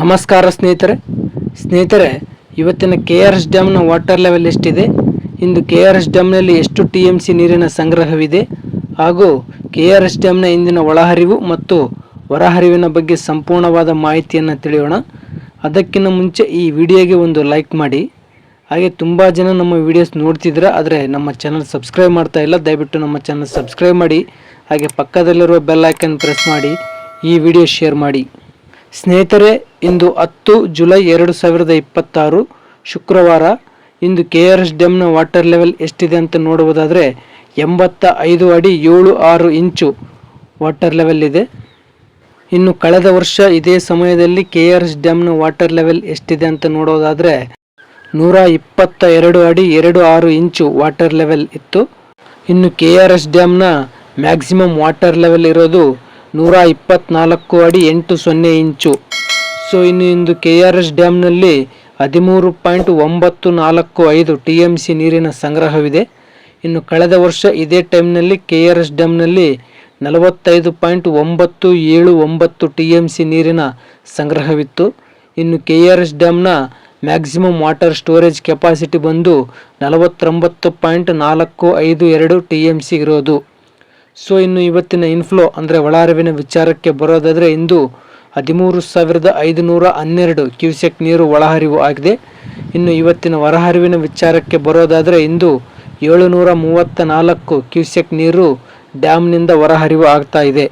ನಮಸ್ಕಾರ ಸ್ನೇಹಿತರೆ ಇವತ್ತಿನ KRS ಡ್ಯಾಮ್ನ ವಾಟರ್ ಲೆವೆಲ್ ಎಷ್ಟಿದೆ, ಇಂದು KRS ಡ್ಯಾಮ್ನಲ್ಲಿ ಎಷ್ಟು TMC ನೀರಿನ ಸಂಗ್ರಹವಿದೆ ಹಾಗೂ KRS ಡ್ಯಾಮ್ನ ಇಂದಿನ ಒಳಹರಿವು ಮತ್ತು ಹೊರಹರಿವಿನ ಬಗ್ಗೆ ಸಂಪೂರ್ಣವಾದ ಮಾಹಿತಿಯನ್ನು ತಿಳಿಯೋಣ. ಅದಕ್ಕಿಂತ ಮುಂಚೆ ಈ ವಿಡಿಯೋಗೆ ಒಂದು ಲೈಕ್ ಮಾಡಿ. ಹಾಗೆ ತುಂಬ ಜನ ನಮ್ಮ ವಿಡಿಯೋಸ್ ನೋಡ್ತಿದ್ರೆ ಆದರೆ ನಮ್ಮ ಚಾನಲ್ ಸಬ್ಸ್ಕ್ರೈಬ್ ಮಾಡ್ತಾ ಇಲ್ಲ, ದಯವಿಟ್ಟು ನಮ್ಮ ಚಾನಲ್ ಸಬ್ಸ್ಕ್ರೈಬ್ ಮಾಡಿ. ಹಾಗೆ ಪಕ್ಕದಲ್ಲಿರುವ ಬೆಲ್ ಐಕನ್ ಪ್ರೆಸ್ ಮಾಡಿ, ಈ ವಿಡಿಯೋ ಶೇರ್ ಮಾಡಿ. ಸ್ನೇಹಿತರೆ, ಇಂದು 10 ಜುಲೈ 2026 ಶುಕ್ರವಾರ. ಇಂದು KRS ಡ್ಯಾಮ್ನ ವಾಟರ್ ಲೆವೆಲ್ ಎಷ್ಟಿದೆ ಅಂತ ನೋಡುವುದಾದರೆ 85 ಅಡಿ 76 ಇಂಚು ವಾಟರ್ ಲೆವೆಲ್ ಇದೆ. ಇನ್ನು ಕಳೆದ ವರ್ಷ ಇದೇ ಸಮಯದಲ್ಲಿ KRS ಡ್ಯಾಮ್ನ ವಾಟರ್ ಲೆವೆಲ್ ಎಷ್ಟಿದೆ ಅಂತ ನೋಡೋದಾದರೆ 122 ಅಡಿ 26 ಇಂಚು ವಾಟರ್ ಲೆವೆಲ್ ಇತ್ತು. ಇನ್ನು KRS ಡ್ಯಾಮ್ನ ಮ್ಯಾಕ್ಸಿಮಮ್ ವಾಟರ್ ಲೆವೆಲ್ ಇರೋದು 124 ಅಡಿ 80 ಇಂಚು. ಸೊ ಇಂದು KRS ಡ್ಯಾಮ್ನಲ್ಲಿ 13.945 TMC ನೀರಿನ ಸಂಗ್ರಹವಿದೆ. ಇನ್ನು ಕಳೆದ ವರ್ಷ ಇದೇ ಟೈಮ್ನಲ್ಲಿ KRS ಡ್ಯಾಮ್ನಲ್ಲಿ 45.979 TMC ನೀರಿನ ಸಂಗ್ರಹವಿತ್ತು. ಇನ್ನು KRS ಡ್ಯಾಮ್ನ ಮ್ಯಾಕ್ಸಿಮಮ್ ವಾಟರ್ ಸ್ಟೋರೇಜ್ ಕೆಪಾಸಿಟಿ ಬಂದು 49.452 TMC ಇರೋದು. ಸೊ ಇನ್ನು ಇವತ್ತಿನ ಇನ್ಫ್ಲೋ ಅಂದರೆ ಒಳಹರಿವಿನ ವಿಚಾರಕ್ಕೆ ಬರೋದಾದರೆ ಇಂದು 13,512 ಕ್ಯೂಸೆಕ್ ನೀರು ಒಳಹರಿವು ಆಗಿದೆ. ಇನ್ನು ಇವತ್ತಿನ ಹೊರಹರಿವಿನ ವಿಚಾರಕ್ಕೆ ಬರೋದಾದರೆ ಇಂದು 734 ಕ್ಯೂಸೆಕ್ ನೀರು ಡ್ಯಾಮ್ನಿಂದ ಹೊರಹರಿವು ಆಗ್ತಾ ಇದೆ.